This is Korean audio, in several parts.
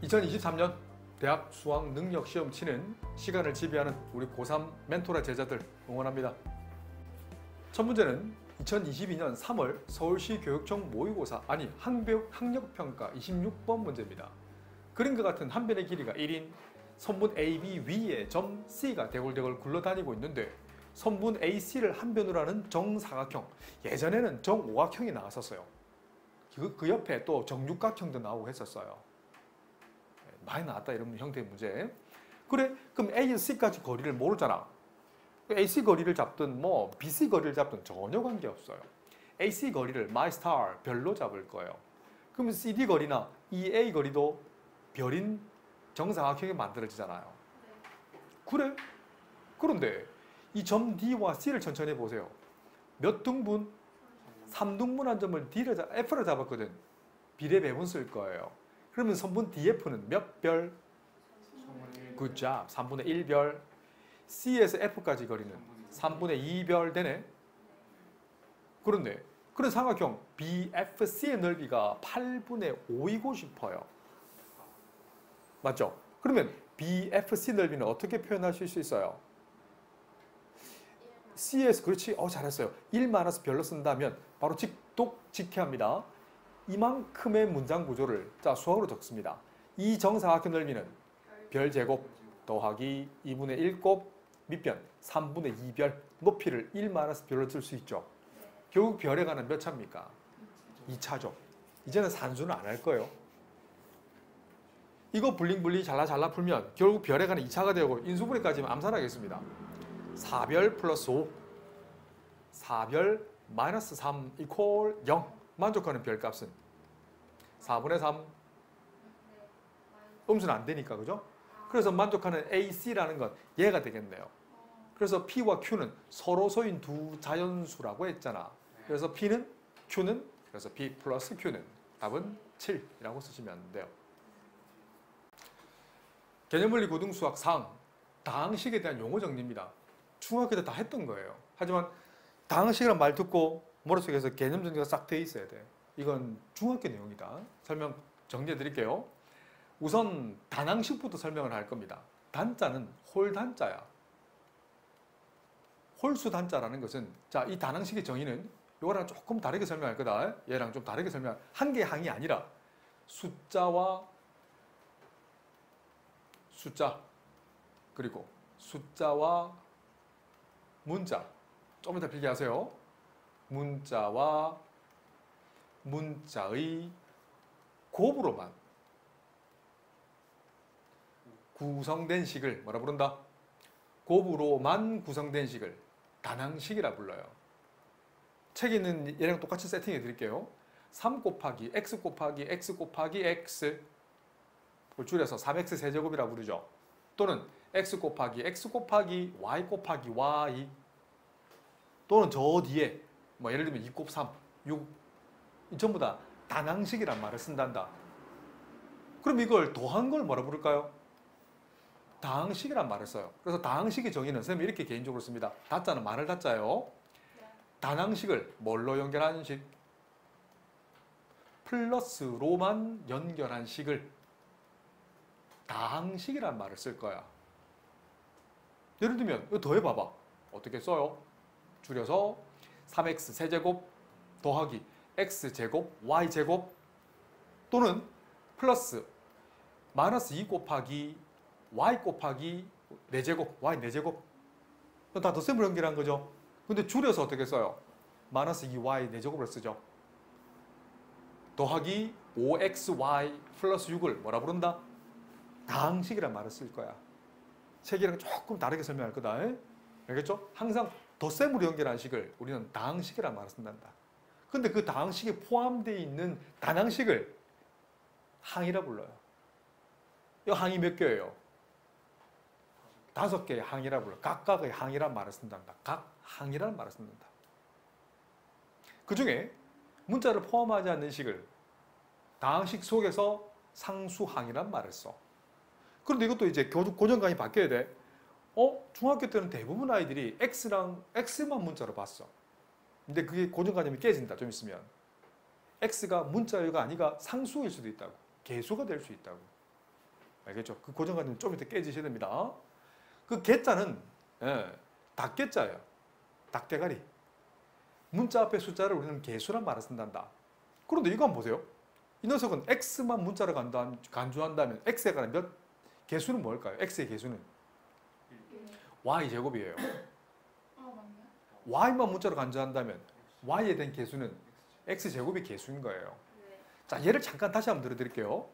2023년 대학 수학 능력 시험 치는 시간을 지배하는 우리 고3 멘토라 제자들 응원합니다. 첫 문제는 2022년 3월 서울시 교육청 모의고사 학력평가 26번 문제입니다. 그림과 같은 한 변의 길이가 1인 선분 AB 위에 점 C가 대골대골 굴러다니고 있는데 선분 AC를 한 변으로 하는 정사각형, 예전에는 정오각형이 나왔었어요. 그 옆에 또 정육각형도 나오고 했었어요. 많이 나왔다 이런 형태의 문제. 그래, 그럼 A에서 C까지 거리를 모르잖아. AC 거리를 잡든 뭐 BC 거리를 잡든 전혀 관계없어요. AC 거리를 my star 별로 잡을 거예요. 그러면 CD 거리나 EA 거리도 별인 정사각형이 만들어지잖아요. 그래? 그런데 이 점 D와 C를 천천히 보세요. 몇 등분? 3등분 한 점을 F를 잡았거든. 비례 배분 쓸 거예요. 그러면 선분 DF는 몇 별? Good job. 3분의 1별. C에서 F까지 거리는 3분의 2별 되네. 그런데 그런 삼각형 BFC의 넓이가 8분의 5이고 싶어요. 맞죠? 그러면 BFC 넓이는 어떻게 표현하실 수 있어요? C에서 그렇지? 잘했어요. 1 마이너스 별로 쓴다면 바로 직독직해합니다. 이만큼의 문장 구조를 수학으로 적습니다. 이 정사각형 넓이는 별 제곱 더하기 2분의 1곱 밑변 3분의 2별 높이를 1 마이너스 별로 쓸 수 있죠. 결국 별에 관한 몇 차입니까? 2차죠. 이제는 산수는 안 할 거예요. 이거 블링블링 잘라 풀면 결국 별에 관한 2차가 되고 인수분해까지는 암산하겠습니다. 4별 플러스 5 4별 마이너스 3 이퀄 0 만족하는 별값은 4분의 3 음수는 안 되니까 그죠? 그래서 만족하는 AC라는 건 얘가 되겠네요. 그래서 P와 Q는 서로 소인 두 자연수라고 했잖아. 그래서 P는 Q는 그래서 P 플러스 Q는 답은 7이라고 쓰시면 돼요. 개념물리 고등수학 4항 다항식에 대한 용어 정리입니다. 중학교 때 다 했던 거예요. 하지만 다항식이란 말 듣고 머릿속에서 개념 정리가 싹 돼 있어야 돼. 이건 중학교 내용이다. 설명 정리해 드릴게요. 우선 단항식부터 설명을 할 겁니다. 단자는 홀단자야. 홀수 단자라는 것은 이 단항식의 정의는 이거랑 조금 다르게 설명할 거다. 얘랑 좀 다르게 한 개의 항이 아니라 숫자와 숫자 그리고 숫자와 문자 좀 이따 필기 하세요. 문자와 문자의 곱으로만 구성된 식을 뭐라 부른다? 곱으로만 구성된 식을 단항식이라 불러요. 책에 있는 얘랑 똑같이 세팅해 드릴게요. 3 곱하기 x 곱하기 x 곱하기 x를 줄여서 3x 세제곱이라 부르죠. 또는 x 곱하기 x 곱하기 y 곱하기 y 또는 저 뒤에 예를 들면 2 곱 3, 6 전부 다 단항식이란 말을 쓴단다. 그럼 이걸 더한 걸 뭐라 부를까요? 다항식이란 말을 써요. 그래서 다항식의 정의는 선생님이 이렇게 개인적으로 씁니다. 다자는 말을 다자요. 단항식을 뭘로 연결하는 식? 플러스로만 연결한 식을 다항식이란 말을 쓸 거야. 예를 들면 이거 더해봐봐. 어떻게 써요? 줄여서 3x 세제곱 더하기 x제곱 y제곱 또는 플러스 마이너스 2 곱하기 y 곱하기 4제곱 y 4제곱 다 덧셈을 연결한 거죠. 근데 줄여서 어떻게 써요? 마이너스 2y 4제곱을 쓰죠. 더하기 5xy 플러스 6을 뭐라 부른다? 다항식이란 말을 쓸 거야. 책이랑 조금 다르게 설명할 거다. 알겠죠? 항상 덧셈으로 연결한 식을 우리는 다항식이란 말을 쓴단다. 근데 그 다항식에 포함되어 있는 단항식을 항이라 불러요. 이 항이 몇 개예요? 5개의 항이라 불러요. 각각의 항이란 말을 쓴단다. 각 항이라는 말을 쓴단다. 그 중에 문자를 포함하지 않는 식을 다항식 속에서 상수항이란 말을 써. 그런데 이것도 이제 고정관이 바뀌어야 돼. 중학교 때는 대부분 아이들이 X만 문자로 봤어. 근데 그게 고정관념이 깨진다, 좀 있으면. X가 문자가 아니라 상수일 수도 있다고. 개수가 될 수 있다고. 알겠죠? 그 고정관념 좀 이따 깨지셔야 됩니다. 그 개자는 닭개자예요. 닭대가리. 문자 앞에 숫자를 우리는 개수란 말을 쓴단다. 그런데 이거 한번 보세요. 이 녀석은 x만 문자로 간주한다면 x에 관한 몇 개수는 뭘까요? x의 개수는 y제곱이에요. y만 문자로 간주한다면 y에 대한 개수는 x제곱이 개수인 거예요. 자, 예를 잠깐 다시 한번 들어드릴게요.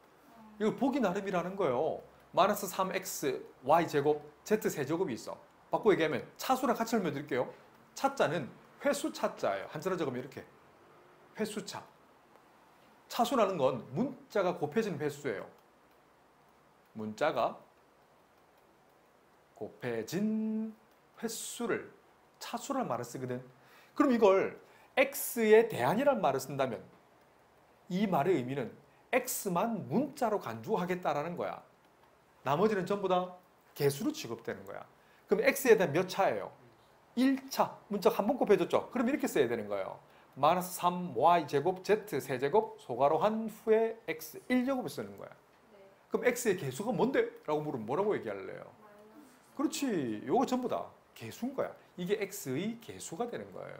이걸 보기 나름이라는 거예요. 마이너스 3x y제곱 z세제곱이 있어. 바꿔 얘기하면 차수랑 같이 설명드릴게요. 차자는 회수 차자예요. 한자로 적으면 이렇게 회수차. 차수라는 건 문자가 곱해진 횟수예요. 문자가 곱해진 횟수를 차수라는 말을 쓰거든. 그럼 이걸 x에 대한이라는 말을 쓴다면 이 말의 의미는 x만 문자로 간주하겠다라는 거야. 나머지는 전부 다 개수로 취급되는 거야. 그럼 x에 대한 몇 차예요? 1차. 문자가 한 번 곱해졌죠? 그럼 이렇게 써야 되는 거예요. 마이너스 3y제곱 z세제곱 소괄호한 후에 x 1제곱을 쓰는 거야. 그럼 x의 개수가 뭔데? 라고 물으면 뭐라고 얘기할래요? 그렇지. 요거 전부 다 개수인 거야. 이게 x의 개수가 되는 거예요.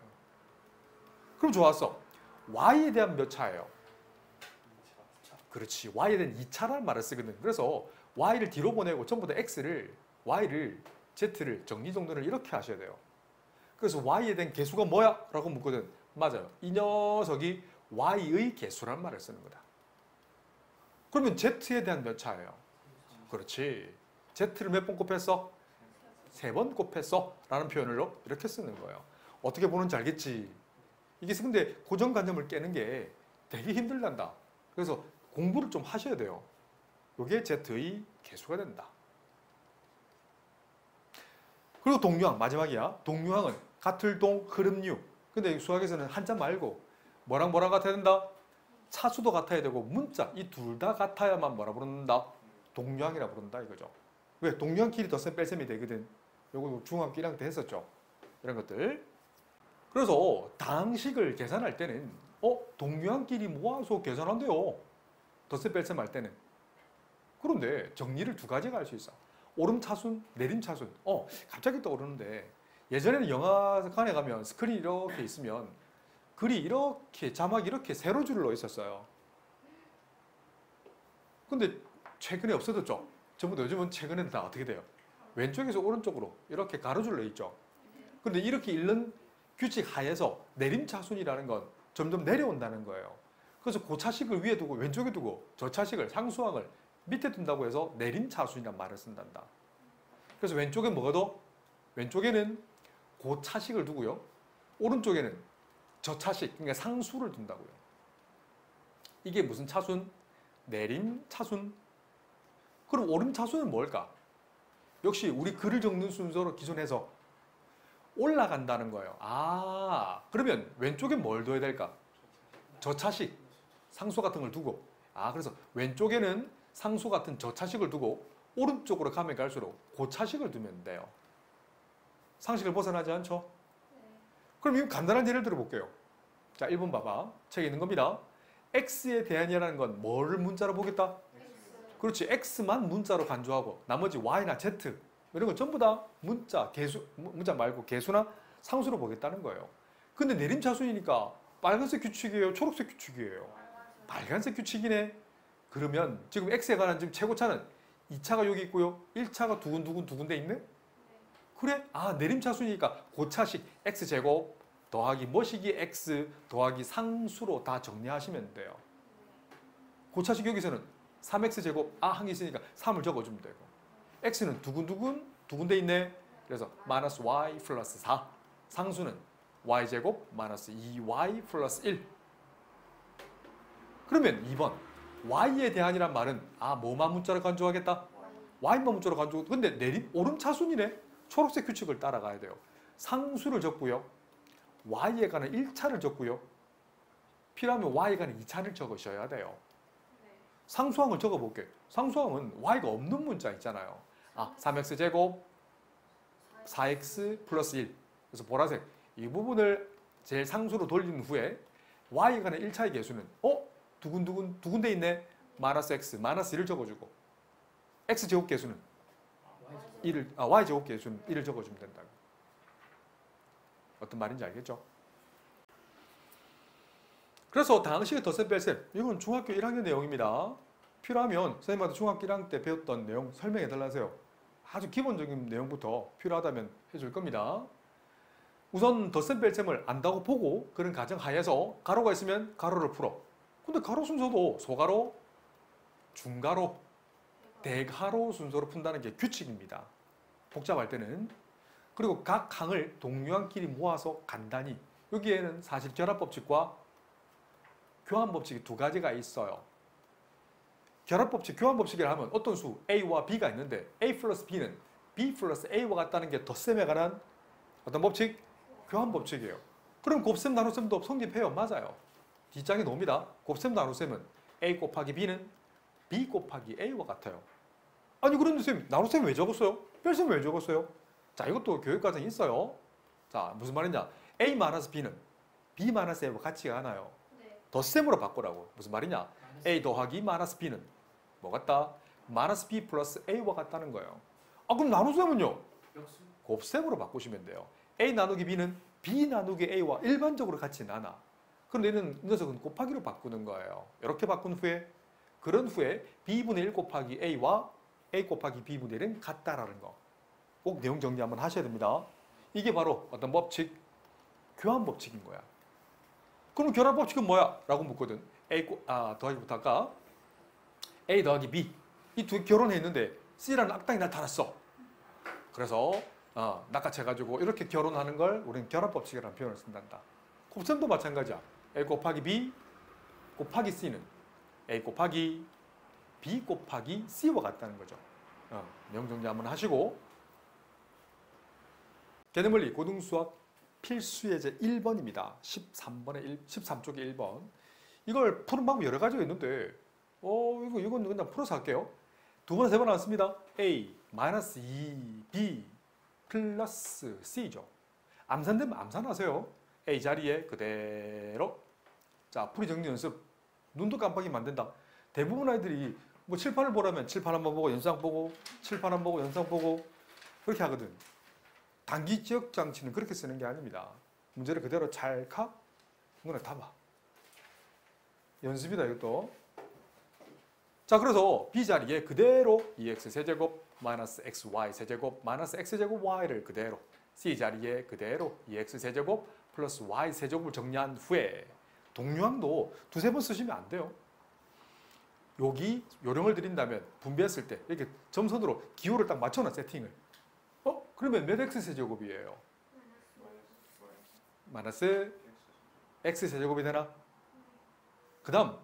그럼 좋았어. y에 대한 몇 차예요? 그렇지. y에 대한 2차라는 말을 쓰거든. 그래서 y를 뒤로 보내고 전부 다 y를 z를 정리정돈을 이렇게 하셔야 돼요. 그래서 y에 대한 개수가 뭐야? 라고 묻거든. 맞아요. 이 녀석이 y의 개수라는 말을 쓰는 거다. 그러면 z에 대한 몇 차예요? 그렇지. z를 몇 번 곱했어? 3번 곱했어. 라는 표현으로 이렇게 쓰는 거예요. 어떻게 보는지 알겠지? 이게 근데 고정관념을 깨는 게 되게 힘들단다. 그래서 공부를 좀 하셔야 돼요. 이게 z의 개수가 된다. 그리고 동류항 마지막이야. 동류항은 같을 동, 흐름류. 근데 수학에서는 한자 말고 뭐랑 같아야 된다? 차수도 같아야 되고 문자 이 둘 다 같아야만 뭐라 부른다? 동류항이라 부른다 이거죠. 왜? 동류항끼리 덧셈 뺄셈이 되거든. 요거 중학교 1학년 때 했었죠. 이런 것들. 그래서 당식을 계산할 때는 동류항끼리 모아서 계산한대요. 덧셈 뺄셈 할 때는. 그런데 정리를 두 가지가 할 수 있어. 오름차순, 내림차순. 갑자기 떠오르는데 예전에는 영화관에 가면 스크린이 이렇게 있으면 글이 이렇게 자막이 이렇게 세로줄로 있었어요. 근데 최근에 없어졌죠. 전부 다 요즘은 최근에는 다 어떻게 돼요? 왼쪽에서 오른쪽으로 이렇게 가로줄로 있죠. 근데 이렇게 읽는 규칙 하에서 내림차순이라는 건 점점 내려온다는 거예요. 그래서 고차식을 위에 두고 왼쪽에 두고 저차식을 상수항을 밑에 둔다고 해서 내림차순이란 말을 쓴단다. 그래서 왼쪽에 뭐가 더? 왼쪽에는 고차식을 두고요. 오른쪽에는 저차식, 그러니까 상수를 둔다고요. 이게 무슨 차순? 내림차순. 그럼 오름차순은 뭘까? 역시 우리 글을 적는 순서로 기준해서 올라간다는 거예요. 그러면 왼쪽에 뭘 둬야 될까? 저차식, 상수 같은 걸 두고. 그래서 왼쪽에는 상수 같은 저차식을 두고 오른쪽으로 가면 갈수록 고차식을 두면 돼요. 상식을 벗어나지 않죠? 그럼 이거 간단한 예를 들어볼게요. 자, 1번 봐봐. 책에 있는 겁니다. x에 대한이라는 건 뭐를 문자로 보겠다? 그렇지. x만 문자로 간주하고 나머지 y나 z 이런 건 전부 다 문자 말고 개수나 상수로 보겠다는 거예요. 근데 내림차순이니까 빨간색 규칙이에요? 초록색 규칙이에요? 빨간색 규칙이네. 그러면 지금 x에 관한 지금 최고차는 2차가 여기 있고요. 1차가 두근두근 돼 있네? 그래? 내림차순이니까 고차식 x제곱 더하기 뭐시기 x 더하기 상수로 다 정리하시면 돼요. 고차식 여기서는 3x제곱 항이 있으니까 3을 적어주면 되고 x는 두근 돼 있네. 그래서 마이너스 y 플러스 4 상수는 y제곱 마이너스 2y 플러스 1. 그러면 2번 y에 대한이란 말은 뭐만 문자로 간주하겠다? y만 문자로 간주하고 근데 오름차순이네. 초록색 규칙을 따라가야 돼요. 상수를 적고요. y에 관한 1차를 적고요. 필요하면 y에 관한 2차를 적으셔야 돼요. 상수항을 적어볼게요. 상수항은 y가 없는 문자 있잖아요. 3x제곱 4x 플러스 1. 그래서 보라색 이 부분을 제일 상수로 돌린 후에 y에 관한 1차의 개수는 두근두근 돼 있네. 마이너스 x 마이너스 1을 적어주고 x제곱 계수는 y제곱 계수는 1을 적어주면 된다고. 어떤 말인지 알겠죠? 그래서 당시의 덧셈 뺄셈, 이건 중학교 1학년 내용입니다. 필요하면 선생님한테 중학교 1학년 때 배웠던 내용 설명해 달라세요. 아주 기본적인 내용부터 필요하다면 해줄 겁니다. 우선 덧셈 뺄셈을 안다고 보고 그런 가정하에서 가로가 있으면 가로를 풀어. 근데 가로 순서도 소가로, 중가로, 대가로 순서로 푼다는 게 규칙입니다. 복잡할 때는. 그리고 각 항을 동류항끼리 모아서 간단히. 여기에는 사실 결합법칙과 교환법칙이 두 가지가 있어요. 결합법칙, 교환법칙이라 하면 어떤 수 A와 B가 있는데 A 플러스 B는 B 플러스 A와 같다는 게 덧셈에 관한 어떤 법칙? 교환법칙이에요. 그럼 곱셈 나눗셈도 성립해요. 맞아요. 뒷장에 놓습니다. 곱셈 나눗셈은 A 곱하기 B는 B 곱하기 A와 같아요. 아니 그런데 선생님 나눗셈 왜 적었어요? 뺄셈 왜 적었어요? 자, 이것도 교육과정이 있어요. 자, 무슨 말이냐? A 마이너스 B는 B 마이너스 A와 같지 않아요. 덧셈으로 바꾸라고. 무슨 말이냐? A 더하기 마이너스 B는 뭐 같다? 마이너스 B 플러스 A와 같다는 거예요. 아, 그럼 나눗셈은요? 곱셈으로 바꾸시면 돼요. A 나누기 B는 B 나누기 A와 일반적으로 같이 나눠. 그런데 얘는 이 녀석은 곱하기로 바꾸는 거예요. 이렇게 바꾼 후에 그런 후에 B분의 1 곱하기 A와 A 곱하기 B분의 1은 같다라는 거. 꼭 내용 정리 한번 하셔야 됩니다. 이게 바로 어떤 법칙? 교환법칙인 거야. 그럼 결합법칙은 뭐야? 라고 묻거든. 더하기부터 할까? A 더하기 B. 이 두 결혼했는데 C라는 악당이 나타났어. 그래서 낚아채가지고 이렇게 결혼하는 걸 우리는 결합법칙이라는 표현을 쓴단다. 곱셈도 마찬가지야. A 곱하기 B 곱하기 C는 A 곱하기 B 곱하기 C와 같다는 거죠. 내용 정리 한번 하시고 개념원리 고등수학 필수예제 1번입니다. 13쪽에 1번. 이걸 푸는 방법이 여러 가지가 있는데 이건 그냥 풀어서 할게요. 두 번, 세 번 나왔습니다. A 마이너스 2B 플러스 C죠. 암산되면 암산하세요. A 자리에 그대로. 자, 풀이 정리 연습. 눈도 깜빡이면 안 된다. 대부분 아이들이 뭐 칠판을 보라면 칠판 한번 보고 연상 보고 칠판 한번 보고 연상 보고 그렇게 하거든. 단기 지역 장치는 그렇게 쓰는 게 아닙니다. 문제를 그대로 찰칵 눈에 담아. 연습이다 이것도. 자, 그래서 B 자리에 그대로 2x 세제곱 마이너스 xy 세제곱 마이너스 x제곱 y를 그대로 C 자리에 그대로 2x 세제곱 플러스 y 세제곱을 정리한 후에 동류항도 두세 번 쓰시면 안 돼요. 여기 요령을 드린다면 분배했을 때 이렇게 점선으로 기호를 딱 맞춰놔 세팅을. 그러면 몇 x 세제곱이에요? 마이너스 x 세제곱이 되나? 그 다음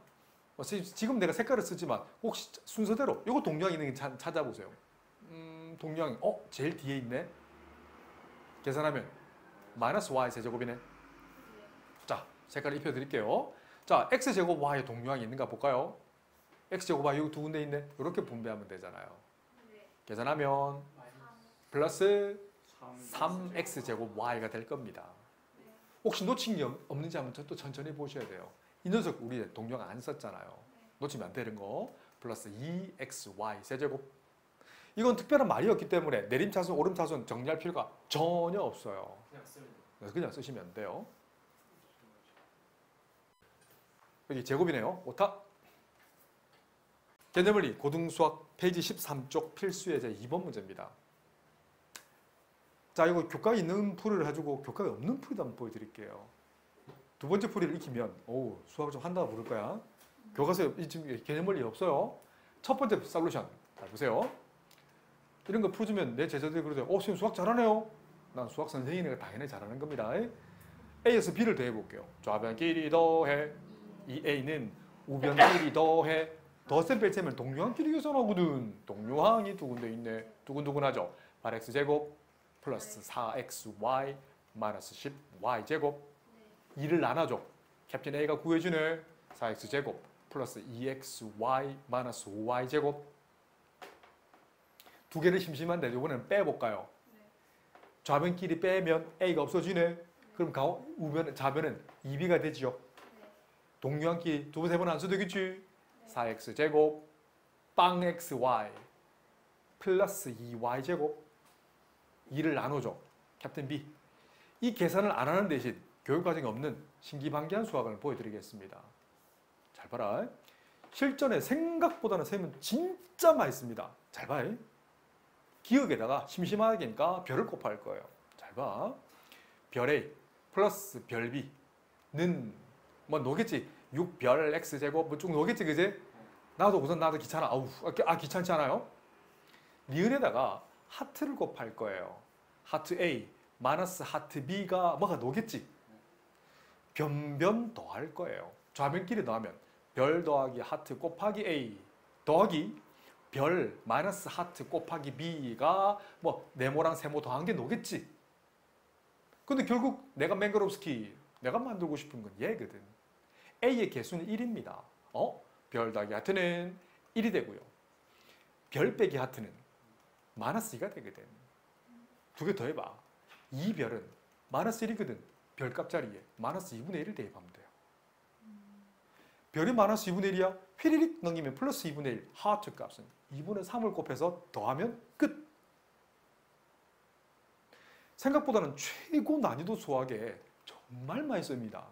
지금 내가 색깔을 쓰지만 혹시 순서대로 이거 동류항 있는 게 찾아보세요. 동류항 제일 뒤에 있네. 계산하면 마이너스 y 세제곱이네. 자, 색깔을 입혀드릴게요. 자, x제곱 y 동류항이 있는가 볼까요? x제곱 y 여기 두 군데 있네. 이렇게 분배하면 되잖아요. 계산하면 플러스 3x제곱 y가 될 겁니다. 혹시 놓친 게 없는지 한번 또 천천히 보셔야 돼요. 이 녀석 우리 동류항 안 썼잖아요. 놓치면 안 되는 거. 플러스 2xy 세제곱. 이건 특별한 말이었기 때문에 내림차순, 오름차순 정리할 필요가 전혀 없어요. 그냥 쓰시면 돼요. 여기 제곱이네요. 오타. 개념원리 고등수학 페이지 13쪽 필수예제 2번 문제입니다. 자, 이거 교과에 있는 풀이를 해주고 교과에 없는 풀이도 한번 보여드릴게요. 두 번째 풀이를 익히면 수학을 좀 한다고 부를 거야. 교과서에 지금 개념원리 없어요. 첫 번째 솔루션. 잘 보세요. 이런 거 풀어주면 내 제자들이 그러죠. 선생님 수학 잘하네요. 난 수학 선생이니까 당연히 잘하는 겁니다. A에서 B를 더해볼게요. 좌변끼리 더해. 이 A는 우변끼리 더해. 덧셈 뺄셈을 동류항끼리 계산하거든. 동류항이 두 군데 있네. 두근두근하죠. 8x제곱 플러스 4xy 마이너스 10y제곱. 2를 나눠줘. 캡틴 A가 구해주네. 4x제곱 플러스 2xy 마이너스 5y제곱. 두 개를 심심한데 이번에는 빼볼까요? 좌변끼리 빼면 A가 없어지네. 그럼 좌변은 2B가 되지요. 동류항끼리 두 번, 세 번 안 써도 되겠지. 4x제곱 빵 xy 플러스 2y제곱 2를 나누죠. 캡틴 B. 이 계산을 안 하는 대신 교육과정이 없는 신기반기한 수학을 보여드리겠습니다. 잘 봐라. 실전에 생각보다는 세면 진짜 많이 씁니다. 잘 봐. 기억에다가 심심하니까 별을 곱할 거예요. 잘 봐. 별 A 플러스 별 B는 뭐 노겠지. 6별 x제곱 뭐 쭉 노겠지, 그제? 나도 귀찮아. 아우, 귀찮지 않아요? 니은에다가 하트를 곱할 거예요. 하트 A 마이너스 하트 B가 뭐가 노겠지? 변변 더할 거예요. 좌변끼리 더하면 별 더하기 하트 곱하기 A 더하기 별 마이너스 하트 곱하기 B가 뭐 네모랑 세모 더한 게 노겠지? 근데 결국 내가 맹그로브스키 내가 만들고 싶은 건 얘거든. A의 개수는 1입니다. 별 더하기 하트는 1이 되고요. 별 빼기 하트는 마이너스 2가 되거든. 두 개 더해봐. 이 별은 마이너스 1이거든. 별값 자리에 마이너스 2분의 1을 대입하면 돼요. 별이 마이너스 2분의 1이야. 휘리릭 넘기면 플러스 2분의 1. 하트 값은 2분의 3을 곱해서 더하면 끝. 생각보다는 최고 난이도 수학에 정말 많이 씁니다.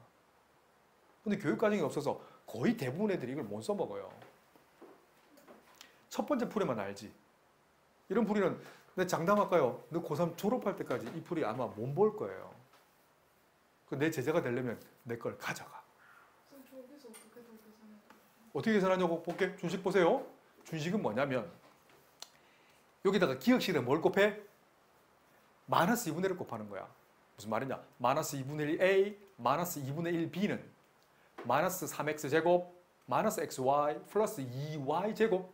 근데 교육과정이 없어서 거의 대부분 애들이 이걸 못 써먹어요. 첫 번째 풀이만 알지. 이런 풀이는 내 장담할까요? 너 고3 졸업할 때까지 이 풀이 아마 못 볼 거예요. 내 제자가 되려면 내 걸 가져가. 저기서 어떻게 더 계산해요? 어떻게 계산하냐고 볼게. 준식 보세요. 준식은 뭐냐면 여기다가 기억식에 뭘 곱해? 마이너스 2분의 1을 곱하는 거야. 무슨 말이냐? 마이너스 2분의 1 A 마이너스 2분의 1 B는 마이너스 3x제곱 마이너스 xy 플러스 2y제곱.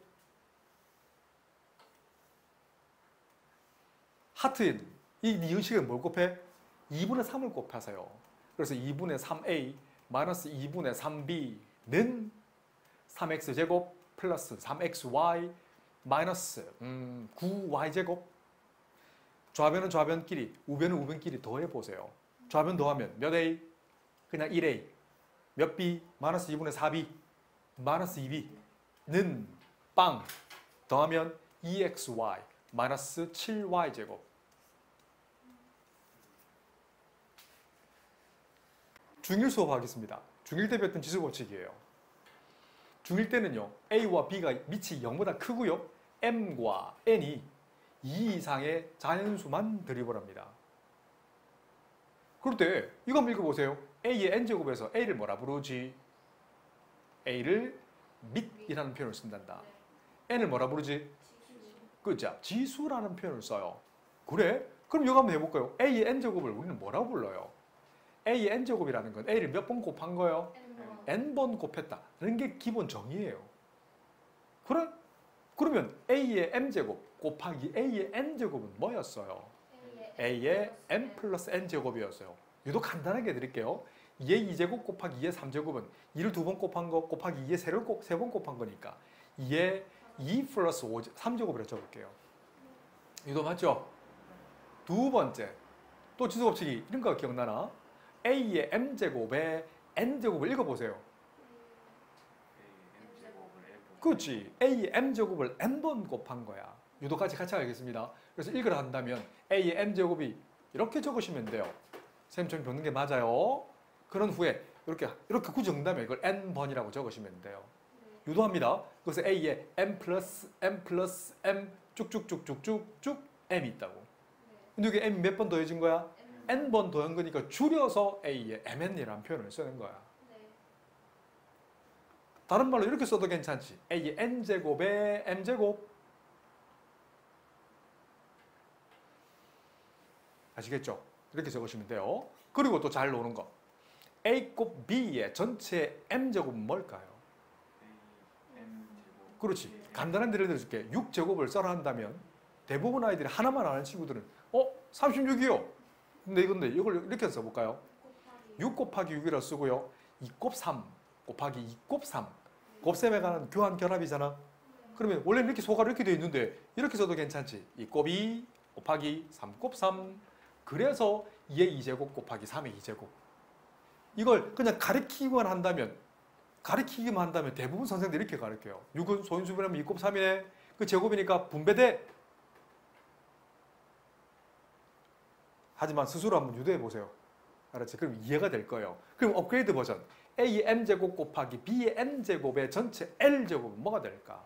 하트인 이 니은식에 뭘 곱해? 2분의 3을 곱하세요. 그래서 2분의 3a 마이너스 2분의 3b는 3x제곱 플러스 3xy 마이너스 9y제곱. 좌변은 좌변끼리, 우변은 우변끼리 더해보세요. 좌변 더하면 몇 a? 그냥 1a. 몇 b? 마이너스 2분의 4b 마이너스 2b는 빵 더하면 2xy 마이너스 7y제곱. 중1 수업하겠습니다. 중1 때 배웠던 지수법칙이에요. 중1 때는요. A와 B가 밑이 0보다 크고요. M과 N이 2 이상의 자연수만 드리블 합니다. 그럴 때 이거 한번 읽어보세요. A의 N제곱에서 A를 뭐라 부르지? A를 밑이라는 표현을 쓴단다. N을 뭐라 부르지? 그죠? 지수라는 표현을 써요. 그래? 그럼 이거 한번 해볼까요? A의 N제곱을 우리는 뭐라고 불러요? A의 N제곱이라는 건 A를 몇 번 곱한 거예요? N번 곱했다는 게 기본 정의예요. 그래? 그러면 A의 M제곱 곱하기 A의 N제곱은 뭐였어요? A의 M 플러스 N제곱이었어요. 이도 간단하게 해드릴게요. 2의 2제곱 곱하기 2의 3제곱은 2를 2번 곱한 거 곱하기 2의 3번 곱한 거니까 2의 2 플러스 3제곱을 적을게요. 이도 맞죠? 두 번째, 또 지수법칙이 이런 거 기억나나? A의 M제곱에 N제곱을 읽어보세요. 그렇지. A의 M제곱을 N번 곱한 거야. 유도까지 같이 알겠습니다. 그래서 읽으라 한다면 A의 M제곱이 이렇게 적으시면 돼요. 선생님 배우는 게 맞아요. 그런 후에 이렇게 굳이 정답에 이걸 N번이라고 적으시면 돼요. 유도합니다. 그래서 A에 M 플러스 M 쭉쭉쭉쭉쭉쭉 M이 있다고. 근데 여기 M이 몇 번 더해진 거야? N번 더한 거니까 줄여서 A에 MN이라는 표현을 쓰는 거야. 다른 말로 이렇게 써도 괜찮지. A의 N제곱에 M제곱. 아시겠죠? 이렇게 적으시면 돼요. 그리고 또 잘 노는 거. A 곱 B의 전체 M제곱은 뭘까요? 그렇지. 간단한 예를 들어줄게. 6제곱을 써라 한다면 대부분 아이들이 하나만 아는 친구들은 36이요. 근데 이걸 이렇게 써볼까요? 6 곱하기 6이라 쓰고요. 2 곱 3 곱하기 2 곱 3 곱셈에 관한 교환 결합이잖아. 그러면 원래는 이렇게 소가로 이렇게 되어 있는데 이렇게 써도 괜찮지. 2 곱 2 곱하기 3 곱 3 그래서 2의 2제곱 곱하기 3의 2제곱. 이걸 그냥 가리키기만 한다면 대부분 선생님들이 이렇게 가르쳐요. 6은 소인수분하면 2 곱 3이네. 그 제곱이니까 분배돼. 하지만 스스로 한번 유도해 보세요. 알았지? 그럼 이해가 될 거예요. 그럼 업그레이드 버전 A의 m제곱 곱하기 B의 n제곱의 전체 L제곱은 뭐가 될까?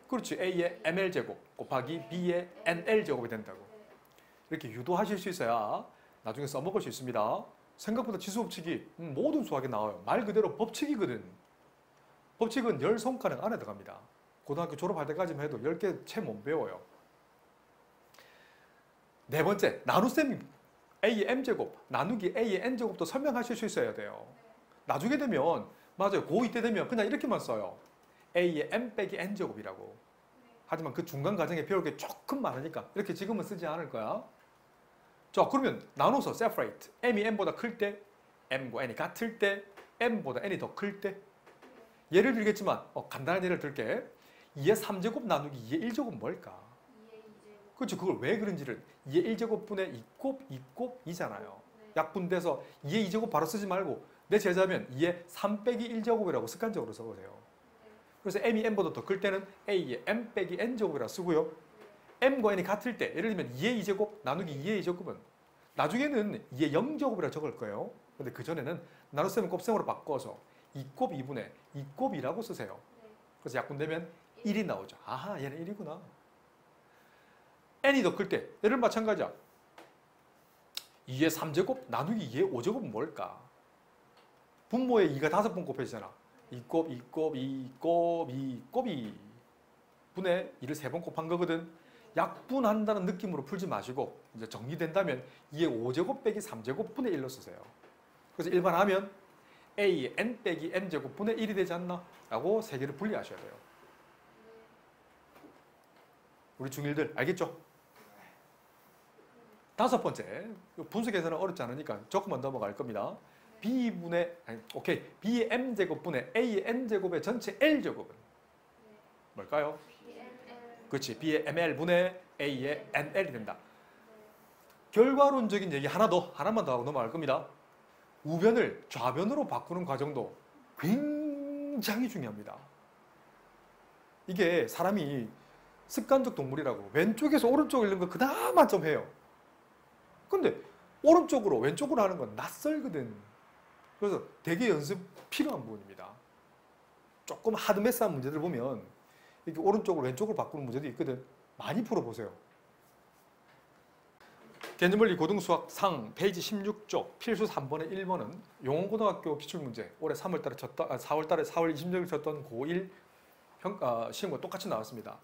그렇지. A의 ml제곱 곱하기 B의 nl제곱이 된다고. 이렇게 유도하실 수 있어야 나중에 써먹을 수 있습니다. 생각보다 지수법칙이 모든 수학에 나와요. 말 그대로 법칙이거든. 법칙은 10손가락 안에 들어갑니다. 고등학교 졸업할 때까지만 해도 10개 채 못 배워요. 네 번째, 나눗셈 A의 m제곱 나누기 A의 n제곱도 설명하실 수 있어야 돼요. 나중에 되면 맞아요. 고2 때 되면 그냥 이렇게만 써요. A의 m 빼기 n제곱이라고. 하지만 그 중간 과정에 배울 게 조금 많으니까 이렇게 지금은 쓰지 않을 거야. 자, 그러면 나눠서 separate. m이 n보다 클 때, m과 n이 같을 때, m보다 n이 더 클 때. 예를 들겠지만 간단한 예를 들게. 2의 3제곱 나누기 2의 1제곱 뭘까? 그렇죠. 그걸 왜 그런지를 2의 1제곱분의 2곱 2곱 2잖아요. 약분돼서 2의 2제곱 바로 쓰지 말고 내 제자면 2의 3 빼기 1제곱이라고 습관적으로 써보세요. 그래서 m이 n보다 더 클 때는 a의 m 빼기 n제곱이라 쓰고요. m과 n이 같을 때 예를 들면 2의 2제곱 나누기 2의 2제곱은 나중에는 2의 0제곱이라 적을 거예요. 근데 그전에는 나눗셈을 곱셈으로 바꿔서 2곱 2분의 2곱 2라고 쓰세요. 그래서 약분되면 1이 나오죠. 아하, 얘는 1이구나. n이 더 클 때 얘를 마찬가지야. 2의 3제곱 나누기 2의 5제곱은 뭘까? 분모에 2가 5번 곱해지잖아. 2곱 2곱 2곱 2곱 2 분의 2를 3번 곱한 거거든. 약분한다는 느낌으로 풀지 마시고 이제 정리된다면 2의 5제곱 빼기 3제곱 분의 1로 쓰세요. 그래서 일반하면 A의 n 빼기 n제곱 분의 1이 되지 않나? 라고 세 개를 분리하셔야 돼요. 우리 중1들 알겠죠? 다섯 번째, 분수 계산은 어렵지 않으니까 조금만 넘어갈 겁니다. B의 m제곱분의 A의 n제곱의 전체 L제곱은 뭘까요? 그렇지. B의 ml분의 A의 nl이 된다. 결과론적인 얘기 하나만 더 하고 넘어갈 겁니다. 우변을 좌변으로 바꾸는 과정도 굉장히 중요합니다. 이게 사람이 습관적 동물이라고 왼쪽에서 오른쪽을 읽는 거 그나마 좀 해요. 근데 오른쪽으로 왼쪽으로 하는 건 낯설거든. 그래서 되게 연습 필요한 부분입니다. 조금 하드메스한 문제들 보면 이렇게 오른쪽으로 왼쪽으로 바꾸는 문제도 있거든. 많이 풀어보세요. 개념원리 고등수학 상 페이지 16쪽 필수 3번의 1번은 용원고등학교 기출문제 올해 4월 26일 쳤던 고1 시험과 똑같이 나왔습니다.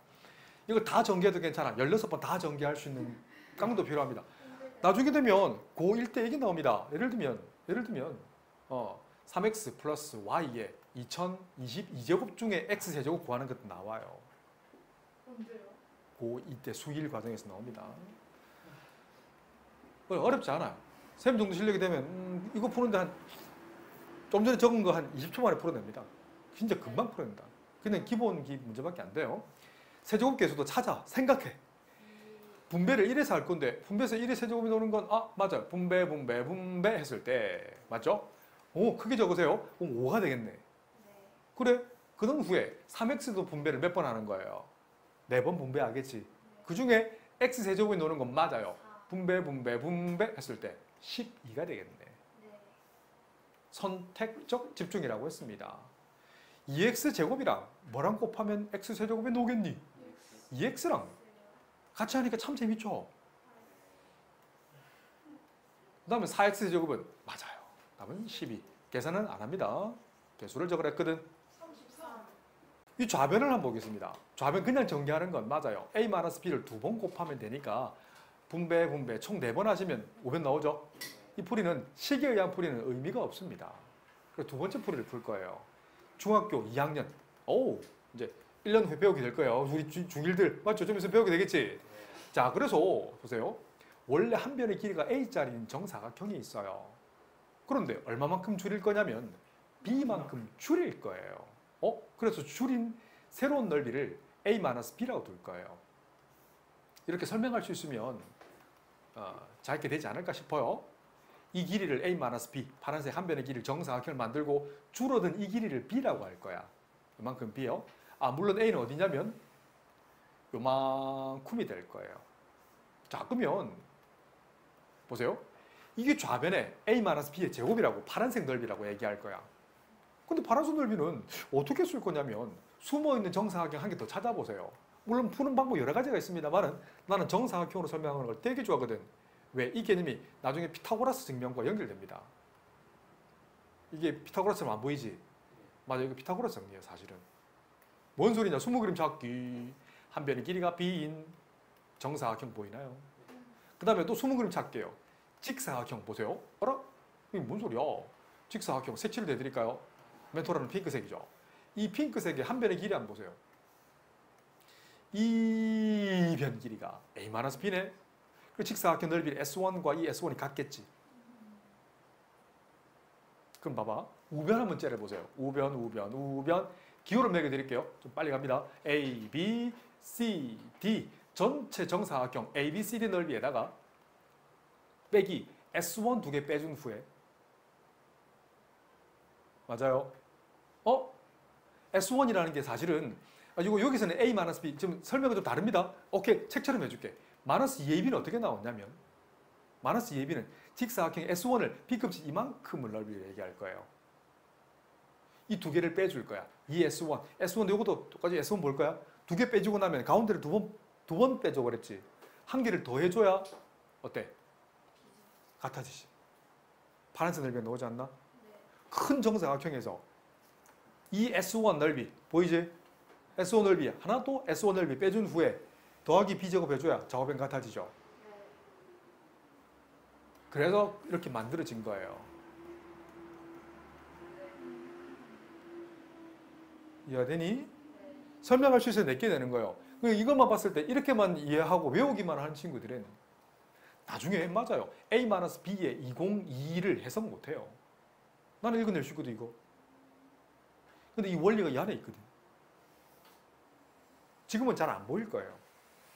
이거 다 전개해도 괜찮아. 16번 다 전개할 수 있는 강도 필요합니다. 나중에 되면 고1 때 이게 나옵니다. 예를 들면 3x 플러스 y의 2022제곱 중에 x세제곱 구하는 것도 나와요. 언제요? 고2 때 수1 과정에서 나옵니다. 어렵지 않아요. 셈 정도 실력이 되면 이거 푸는데 좀 전에 적은 거 한 20초 만에 풀어냅니다. 진짜 금방 풀어낸다. 그냥 기본기 문제밖에 안 돼요. 세제곱 계수도 찾아, 생각해. 분배를 1에서 할 건데 분배에서 1의 세제곱이 나오는 건 맞아요. 분배 했을 때 맞죠? 오, 크게 적으세요. 그럼 5가 되겠네. 그래? 그런 후에 3x도 분배를 몇 번 하는 거예요? 4번 분배하겠지. 그 중에 x세제곱이 나오는 건 맞아요. 분배 했을 때 12가 되겠네. 선택적 집중이라고 했습니다. 2x제곱이랑 뭐랑 곱하면 x세제곱이 나오겠니? 2x랑 같이 하니까 참 재밌죠? 그 다음에 4x제곱은 맞아요. 답은 12. 계산은 안 합니다. 개수를 적으랬거든. 33. 이 좌변을 한번 보겠습니다. 좌변 그냥 전개하는 건 맞아요. a-b를 2번 곱하면 되니까 분배 총 4번 하시면 5변 나오죠? 이 풀이는 식에 의한 풀이는 의미가 없습니다. 그래서 두 번째 풀이를 풀 거예요. 중학교 2학년. 이제 1년 후에 배우게 될 거예요. 우리 중1들 맞죠? 좀 있으면 배우게 되겠지? 자, 그래서 보세요. 원래 한 변의 길이가 a짜리인 정사각형이 있어요. 그런데 얼마만큼 줄일 거냐면 b만큼 줄일 거예요. 그래서 줄인 새로운 넓이를 a-b라고 둘 거예요. 이렇게 설명할 수 있으면 짧게 되지 않을까 싶어요. 이 길이를 a-b, 파란색 한 변의 길이를 정사각형을 만들고 줄어든 이 길이를 b라고 할 거야. 이만큼 b요. 물론 a는 어디냐면 요만큼이 될 거예요. 자, 그러면 보세요. 이게 좌변에 a-b의 제곱이라고 파란색 넓이라고 얘기할 거야. 근데 파란색 넓이는 어떻게 쓸 거냐면 숨어있는 정사각형 한 개 더 찾아보세요. 물론 푸는 방법 여러 가지가 있습니다만 나는 정사각형으로 설명하는 걸 되게 좋아하거든. 왜? 이 개념이 나중에 피타고라스 증명과 연결됩니다. 이게 피타고라스처럼 안 보이지? 맞아, 이거 피타고라스 정리예요, 사실은. 뭔 소리냐? 20그림 찾기. 한 변의 길이가 b인 정사각형 보이나요? 그 다음에 또 20그림 찾게요. 직사각형 보세요. 어라? 이게 뭔 소리야? 직사각형 색칠을 해드릴까요? 멘토라는 핑크색이죠. 이 핑크색의 한 변의 길이 한번 보세요. 이 변 길이가 a-b네. 그 직사각형 넓이 S1과 이 S1이 같겠지. 그럼 봐봐. 우변 한번 째려보세요. 우변. 기호를 매겨드릴게요. 좀 빨리 갑니다. A, B, C, D. 전체 정사각형 A, B, C, D 넓이에다가 빼기 S1 두 개 빼준 후에 맞아요? S1이라는 게 사실은 이거 여기서는 A-B 지금 설명이 좀 다릅니다. 오케이, 책처럼 해줄게. -2AB는 어떻게 나왔냐면 -2AB는 직사각형 S1을 B급씩 이만큼을 넓이를 얘기할 거예요. 이 두 개를 빼줄 거야. 이 S1. S1 이것도 똑같이 S1 볼 거야. 두 개 빼주고 나면 가운데를 두 번 빼줘 그랬지. 한 개를 더 해줘야 어때? 같아지지. 파란색 넓이가 나오지 않나? 큰 정사각형에서 이 S1 넓이 보이지? S1 넓이 하나 또 S1 넓이 빼준 후에 더하기 B제곱 해줘야 좌우변 같아지죠. 그래서 이렇게 만들어진 거예요. 이해되니? 설명할 수 있어야 내게 되는 거예요. 이것만 봤을 때 이렇게만 이해하고 외우기만 하는 친구들은 나중에 맞아요. A-B의 2022를 해석 못해요. 나는 읽어낼 수 있거든 이거. 근데 이 원리가 이 안에 있거든. 지금은 잘 안 보일 거예요.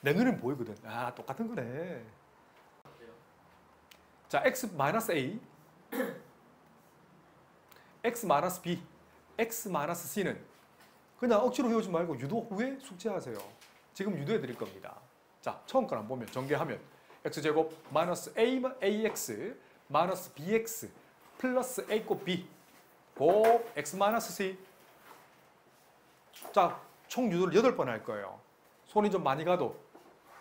내 눈에는 보이거든. 아, 똑같은 거네. 자, X-A, X-B, X-C는 그냥 억지로 외우지 말고 유도 후에 숙제하세요. 지금 유도해 드릴 겁니다. 자, 처음 걸 한번 보면 전개하면 X제곱 마이너스 AX 마이너스 BX 플러스 A 곱 B 곱 X-C. 자, 총 유도를 8번 할 거예요. 손이 좀 많이 가도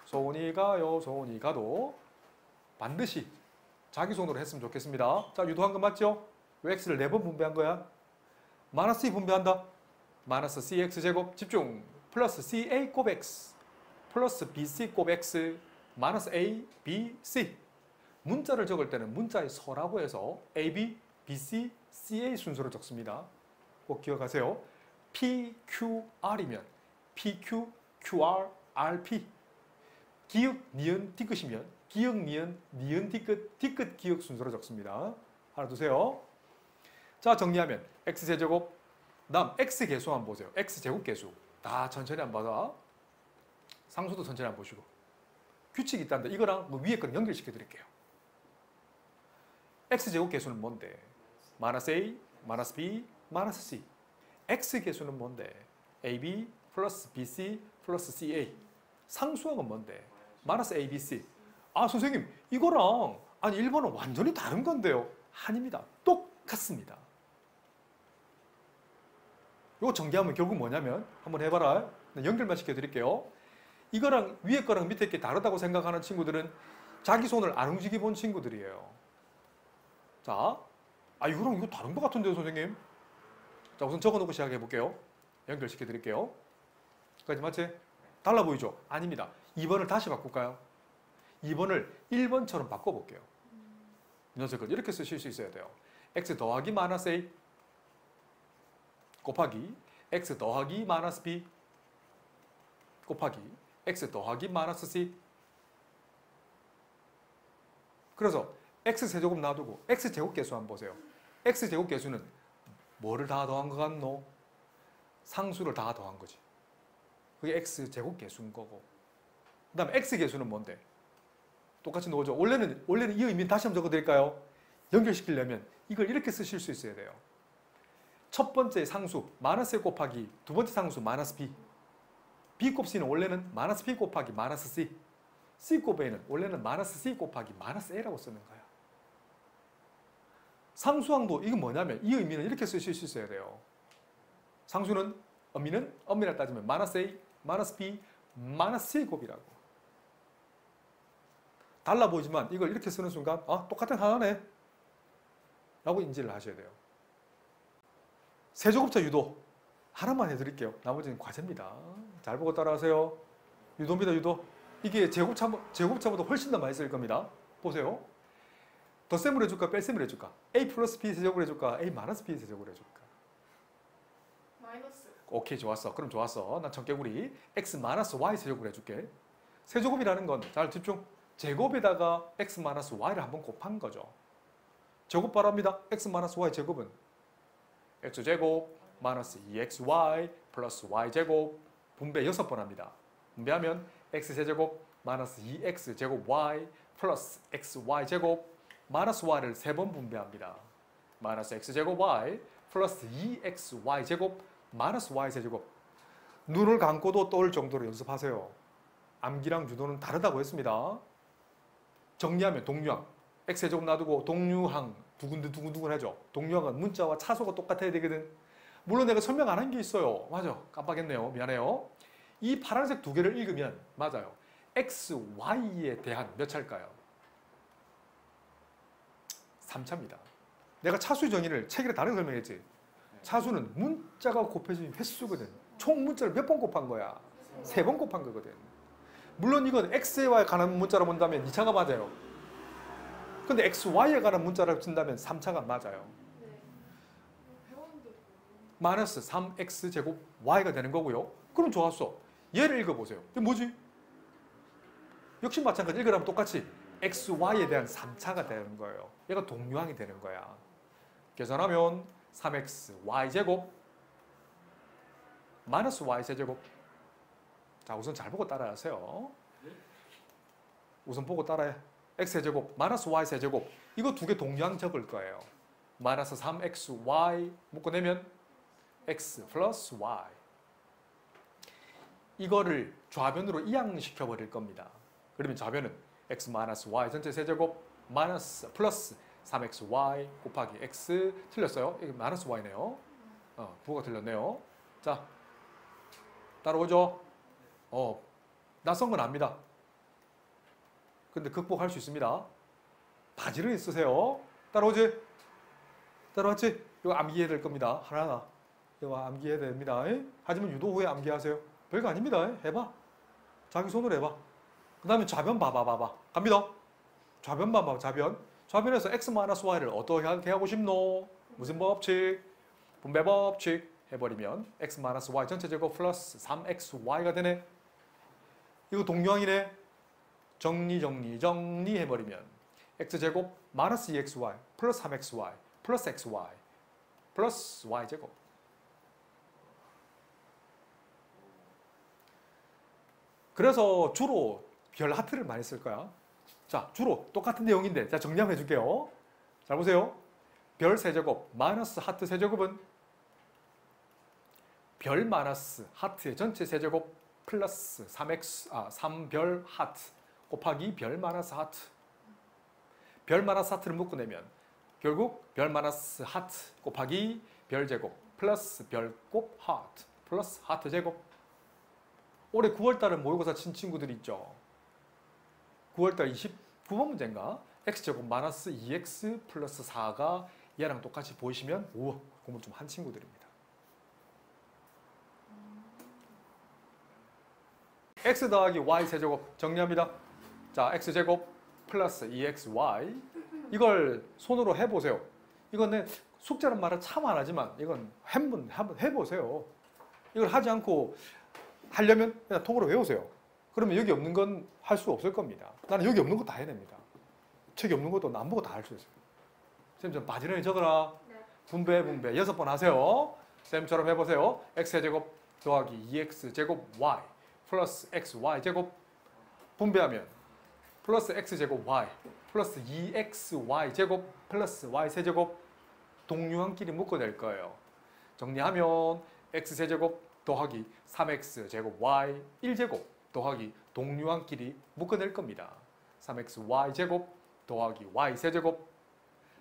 손이 가도 반드시 자기 손으로 했으면 좋겠습니다. 자, 유도한 거 맞죠? X를 4번 분배한 거야. 마이너스 2 분배한다. 마이너스 CX제곱 집중 플러스 CA 곱 X 플러스 BC 곱 X 마이너스 A, B, C. 문자를 적을 때는 문자의 서라고 해서 A, B, B, C, CA 순서로 적습니다. 꼭 기억하세요. P, Q, R이면 P, Q, QR, RP. 기역, 니은, 뒤끝이면 기역, 니은, 뒤끝, 뒤끝, 기역 순서로 적습니다. 하나 두세요. 자, 정리하면 X제곱 다음 X계수 한번 보세요. X제곱 계수. 다 천천히 한번 봐봐. 상수도 천천히 한번 보시고. 규칙이 있다는데 이거랑 뭐 위에 거랑 연결시켜 드릴게요. X제곱 계수는 뭔데? 마이너스 A, 마이너스 B, 마이너스 C. X계수는 뭔데? AB 플러스 BC 플러스 CA. 상수항은 뭔데? 마이너스 A, B, C. 아, 선생님, 이거랑 아니 1번은 완전히 다른 건데요. 아닙니다. 똑같습니다. 이거 전개하면 결국 뭐냐면 한번 해봐라. 연결만 시켜드릴게요. 이거랑 위에 거랑 밑에 게 다르다고 생각하는 친구들은 자기 손을 안 움직여 본 친구들이에요. 자, 이거랑 이거 다른 것 같은데요, 선생님? 자, 우선 적어놓고 시작해 볼게요. 연결시켜 드릴게요. 여기까지 맞지? 달라 보이죠? 아닙니다. 2번을 다시 바꿀까요? 2번을 1번처럼 바꿔볼게요. 이 녀석을 이렇게 쓰실 수 있어야 돼요. x 더하기 마이너스 a 곱하기 x 더하기 마이너스 b 곱하기 x 더하기 마이너스 c. 그래서 x세제곱 놔두고 x제곱계수 한번 보세요. x제곱계수는 뭐를 다 더한 것 같노? 상수를 다 더한 거지. 그게 x제곱계수인 거고. 그 다음에 x계수는 뭔데? 똑같이 나오죠. 원래는 이 의미는 다시 한번 적어드릴까요? 연결시키려면 이걸 이렇게 쓰실 수 있어야 돼요. 첫 번째 상수 마이너스 1 곱하기 두 번째 상수 마이너스 b. b 곱 c는 원래는 마이너스 b 곱하기 마이너스 c. C 곱 A는 원래는 마이너스 C 곱하기 마이너스 A라고 쓰는 거야. 상수항도 이건 뭐냐면 이 의미는 이렇게 쓰실 수 있어야 돼요. 상수는 의미는 엄밀히 따지면 마이너스 A, 마이너스 B, 마이너스 C 곱이라고. 달라 보이지만 이걸 이렇게 쓰는 순간 아 똑같은 하나네 라고 인지를 하셔야 돼요. 세제곱차 유도 하나만 해드릴게요. 나머지는 과제입니다. 잘 보고 따라하세요. 유도입니다. 유도. 이게 제곱차보다 훨씬 더 많이 쓸 겁니다. 보세요. 덧셈을 해줄까 뺄셈을 해줄까? A 플러스 B 세제곱을 해줄까? A 마이너스 B 세제곱을 해줄까? 마이너스. 오케이 좋았어. 그럼 좋았어. 난 청개구리 X 마이너스 Y 세제곱을 해줄게. 세제곱이라는 건 잘 집중. 제곱에다가 X 마이너스 Y를 한번 곱한 거죠. 제곱 바랍니다. X 마이너스 Y 제곱은 X제곱 마이너스 2XY 플러스 Y제곱 분배 6번 합니다. 분배하면 X세제곱 마이너스 2X제곱 Y 플러스 XY제곱 마이너스 Y를 3번 분배합니다. 마이너스 X제곱 Y 플러스 2XY제곱 마이너스 Y세제곱. 눈을 감고도 떠올 정도로 연습하세요. 암기랑 유도는 다르다고 했습니다. 정리하면 동류항. X세제곱 놔두고 동류항 두근두근 하죠. 동류항은 문자와 차수가 똑같아야 되거든. 물론 내가 설명 안 한 게 있어요. 맞아. 깜빡했네요. 미안해요. 이 파란색 두 개를 읽으면 맞아요. X, Y에 대한 몇 차일까요? 3차입니다. 내가 차수 정의를 책에 다르게 설명했지. 차수는 문자가 곱해진 횟수거든. 총 문자를 몇 번 곱한 거야? 3번 곱한 거거든. 물론 이건 X에 관한 문자로 본다면 2차가 맞아요. 근데 X, Y에 관한 문자를 쓴다면 3차가 맞아요. 네. 배웠는데. 마이너스 3X제곱 Y가 되는 거고요. 그럼 좋았어. 얘를 읽어보세요. 이게 뭐지? 역시 마찬가지. 읽으라면 똑같이 X, Y에 대한 3차가 되는 거예요. 얘가 동류항이 되는 거야. 계산하면 3X, Y제곱 마이너스 Y세제곱. 자, 우선 잘 보고 따라하세요. 우선 보고 따라해. X세제곱 마이너스 Y세제곱. 이거 두 개 동류항 적을 거예요. 마이너스 3XY 묶어내면 X 플러스 Y. 이거를 좌변으로 이항시켜 버릴 겁니다. 그러면 좌변은 X 마이너스 Y 전체 세제곱 마이너스 플러스 3XY 곱하기 X. 틀렸어요? 이게 마이너스 Y네요. 부호가 틀렸네요. 자, 따라오죠? 낯선 건 압니다. 근데 극복할 수 있습니다. 바지런히 쓰세요. 따라오지? 따라왔지? 이거 암기해야 될 겁니다. 하나하나. 이거 암기해야 됩니다. 하지만 유도 후에 암기하세요. 별거 아닙니다. 해봐. 자기 손으로 해봐. 그 다음에 좌변 봐봐. 갑니다. 좌변 봐봐. 좌변에서 X-Y를 어떻게 하고 싶노? 무슨 법칙? 분배 법칙 해버리면 X-Y 전체 제곱 플러스 3XY가 되네. 이거 동류항이네. 정리 해버리면 X제곱 마이너스 2XY 플러스 3XY 플러스 XY 플러스 Y제곱. 그래서 주로 별 하트를 많이 쓸 거야. 자, 주로 똑같은 내용인데 자 정리 한번 해줄게요. 잘 보세요. 별 세제곱 마이너스 하트 세제곱은 별 마이너스 하트의 전체 세제곱 플러스 3별 하트 곱하기 별 마이너스 하트. 별 마이너스 하트를 묶어내면 결국 별 마이너스 하트 곱하기 별 제곱 플러스 별 곱 하트 플러스 하트 제곱. 올해 9월달은 모의고사 친 친구들 있죠. 9월달 29번 문제인가? X제곱 마이너스 2X 플러스 4가 얘랑 똑같이 보이시면 오, 공부 좀 한 친구들입니다. X 더하기 Y 세제곱 정리합니다. 자, X제곱 플러스 2XY 이걸 손으로 해보세요. 이건 내 숙제란 말을 참 안 하지만 이건 한번 해보세요. 이걸 하지 않고 하려면 그냥 통으로 외우세요. 그러면 여기 없는 건 할 수 없을 겁니다. 나는 여기 없는 거 다 해냅니다. 책이 없는 것도 안 보고 다 할 수 있어요. 쌤 좀 바지런히 적어라. 네. 분배 6번 하세요. 쌤처럼 해보세요. X제곱 더하기 2X제곱 Y 플러스 XY제곱 분배하면 플러스 X제곱 Y 플러스 2XY제곱 플러스 Y세제곱 동류항끼리 묶어낼 거예요. 정리하면 X세제곱 더하기 3X제곱 Y 1제곱 더하기 동류항끼리 묶어낼 겁니다. 3xy 제곱 더하기 y세제곱.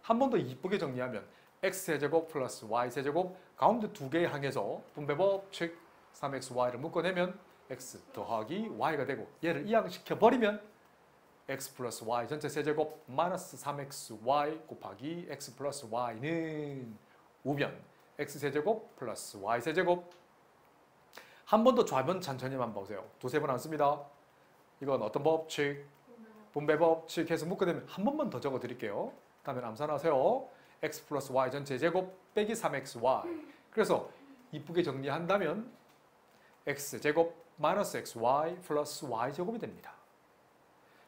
한 번 더 이쁘게 정리하면 x세제곱 플러스 y세제곱 가운데 두 개의 항에서 분배법칙 3xy를 묶어내면 x 더하기 y가 되고 얘를 이항시켜 버리면 x 플러스 y 전체 세제곱 마이너스 3xy 곱하기 x 플러스 y는 우변 x세제곱 플러스 y세제곱. 한 번 더 좌변 천천히만 보세요. 두세 번 안 씁니다. 이건 어떤 법칙? 분배법칙 해서 묶어내면 한 번만 더 적어 드릴게요. 다음에 암산하세요. x 플러스 y 전체 제곱 빼기 3xy. 그래서 이쁘게 정리한다면 x제곱 마이너스 xy 플러스 y제곱이 됩니다.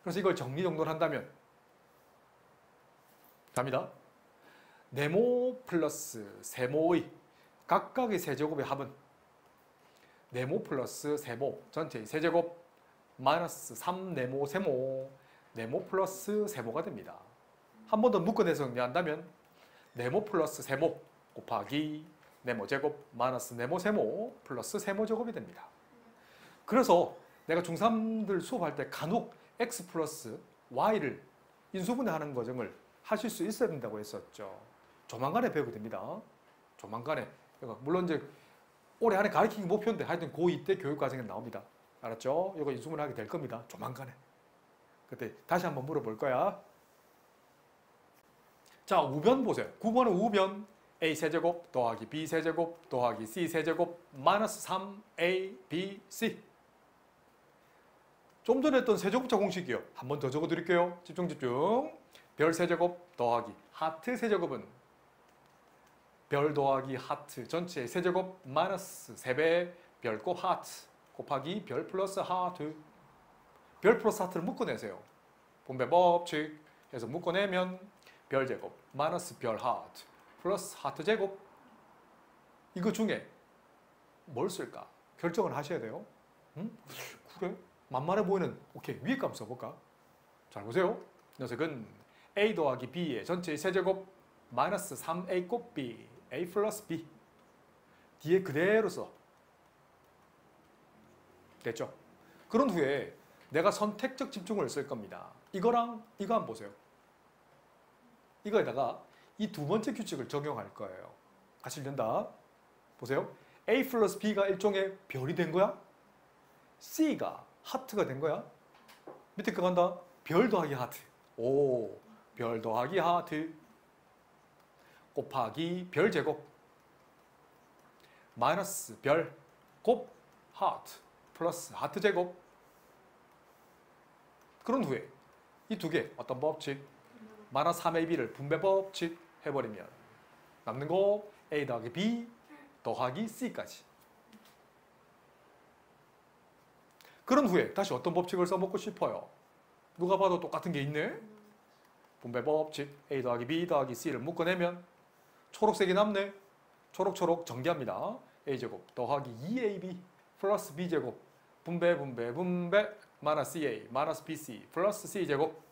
그래서 이걸 정리정돈한다면 답니다. 네모 플러스 세모의 각각의 세제곱의 합은 네모 플러스 세모 전체의 세제곱 마이너스 3네모 세모 네모 플러스 세모가 됩니다. 한 번 더 묶어내서 정리한다면 네모 플러스 세모 곱하기 네모 제곱 마이너스 네모 세모 플러스 세모 제곱이 됩니다. 그래서 내가 중3들 수업할 때 간혹 x 플러스 y를 인수분해하는 과정을 하실 수 있어야 된다고 했었죠. 조만간에 배우게 됩니다. 조만간에. 그러니까 물론 이제 올해 안에 가르치기 목표인데 하여튼 고2 때 교육 과정에 나옵니다. 알았죠? 이거 인수분해하게 될 겁니다. 조만간에. 그때 다시 한번 물어볼 거야. 자, 우변 보세요. 9번은 우변 a세제곱 더하기 b세제곱 더하기 c세제곱 마이너스 3abc. 좀 전에 했던 세제곱자 공식이요. 한 번 더 적어드릴게요. 집중. 별 세제곱 더하기 하트 세제곱은 별 더하기 하트 전체의 세제곱 마이너스 3배 별곱 하트 곱하기 별 플러스 하트. 별 플러스 하트를 묶어내세요. 분배법칙 해서 묶어내면 별 제곱 마이너스 별 하트 플러스 하트 제곱. 이거 중에 뭘 쓸까? 결정을 하셔야 돼요. 응? 그래? 만만해 보이는 오케이 위에 값 써볼까? 잘 보세요. 녀석은 a 더하기 b의 전체의 세제곱 마이너스 3a 곱 b a 플러스 b 뒤에 그대로 써. 됐죠? 그런 후에 내가 선택적 집중을 쓸 겁니다. 이거랑 이거 한번 보세요. 이거에다가 이 두 번째 규칙을 적용할 거예요. 같이 읽는다. 보세요. a 플러스 b가 일종의 별이 된 거야? c가 하트가 된 거야? 밑에 거 간다. 별 더하기 하트. 오, 별 더하기 하트 곱하기 별 제곱 마이너스 별 곱 하트 플러스 하트 제곱. 그런 후에 이 두 개 어떤 법칙? 마이너스 3ab를 분배법칙 해버리면 남는 거 a 더하기 b 더하기 c까지. 그런 후에 다시 어떤 법칙을 써먹고 싶어요? 누가 봐도 똑같은 게 있네? 분배법칙 a 더하기 b 더하기 c를 묶어내면 초록색이 남네. 초록초록 전개합니다. a제곱 더하기 2ab 플러스 b제곱 분배 마이너스 a 마이너스 bc 플러스 c제곱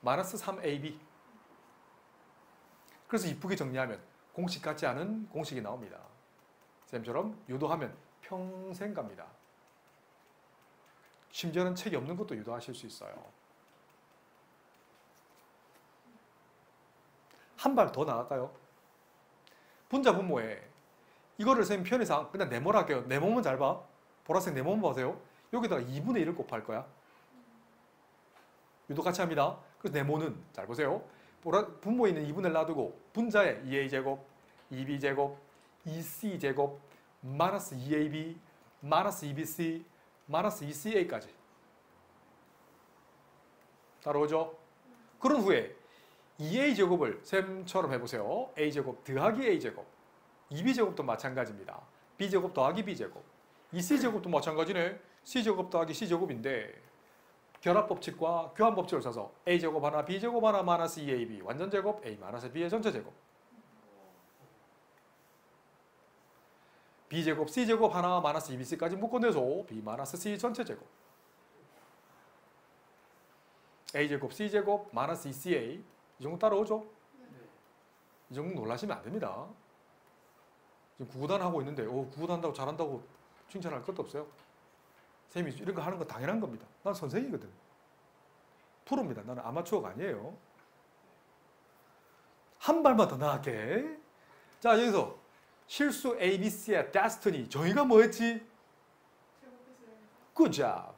마이너스 3ab. 그래서 이쁘게 정리하면 공식 같지 않은 공식이 나옵니다. 쌤처럼 유도하면 평생 갑니다. 심지어는 책이 없는 것도 유도하실 수 있어요. 한 발 더 나갈까요? 분자 분모에 이거를 쌤 편의상 그냥 네모로 할게요. 네모만 잘 봐. 보라색 네모만 보세요. 여기다가 2분의 1을 곱할 거야. 유도 같이 합니다. 그래서 네모는 잘 보세요. 분모에 있는 2분의 1 놔두고 분자에 2a제곱, 2b제곱, 2c제곱, 마이너스 2ab, 마이너스 2bc, 마이너스 2ca까지. 따라오죠? 그런 후에 2a제곱을 쌤처럼 해보세요. a제곱 더하기 a제곱. 2b제곱도 마찬가지입니다. b제곱 더하기 b제곱. 2c제곱도 마찬가지네. c제곱 더하기 c제곱인데 결합법칙과 교환법칙을 써서 a제곱 하나 b제곱 하나 마이너스 2ab 완전제곱 a 마이너스 b의 전체제곱. b제곱 c제곱 하나 마이너스 2bc까지 묶어내서 b 마이너스 c 전체제곱. a제곱 c제곱 마이너스 2ca 이 정도 따라오죠? 이 정도 놀라시면 안 됩니다. 지금 구구단 하고 있는데 구구단 한다고 잘한다고 칭찬할 것도 없어요. 선생님이 이런 거 하는 거 당연한 겁니다. 난 선생이거든. 프로입니다. 나는 아마추어가 아니에요. 한 발만 더 나갈게. 자, 여기서 실수 ABC의 destiny. 정의가 뭐였지? 제곱해서 Good job.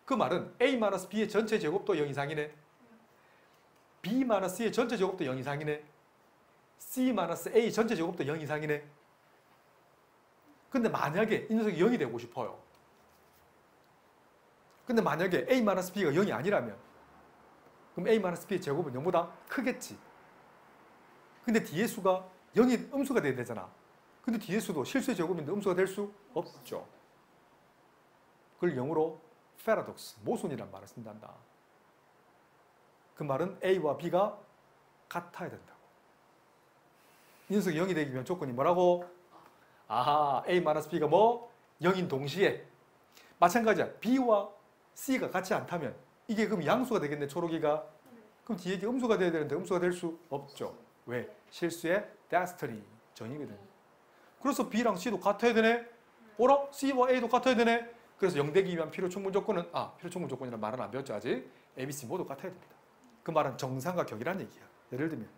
그 말은 A-B의 전체 제곱도 0 이상이네. B-C의 전체 제곱도 0 이상이네. C-A 전체 제곱도 0 이상이네. 근데 만약에 이 녀석이 0이 되고 싶어요. 근데 만약에 A-B가 0이 아니라면 그럼 A-B의 제곱은 0보다 크겠지. 근데 뒤에 수가 0이 음수가 돼야 되잖아. 근데 뒤에 수도 실수의 제곱인데 음수가 될 수 없죠. 그걸 영어로 paradox, 모순이란 말을 쓴단다. 그 말은 A와 B가 같아야 된다고. 이 녀석이 0이 되기 위한 조건이 뭐라고? 아하, A-B가 뭐? 0인 동시에. 마찬가지야. B와 C가 같이 않다면 이게 그럼 양수가 되겠네, 초록이가. 그럼 뒤에 게 음수가 돼야 되는데 음수가 될 수 없죠. 왜? 실수의 destiny, 정의거든. 그래서 B랑 C도 같아야 되네. 어라? C와 A도 같아야 되네. 그래서 0 되기 위한 필요 충분 조건은 필요 충분 조건이라는 말은 안 배웠죠, 아직. A, B, C 모두 같아야 됩니다. 그 말은 정상과 격이라는 얘기야. 예를 들면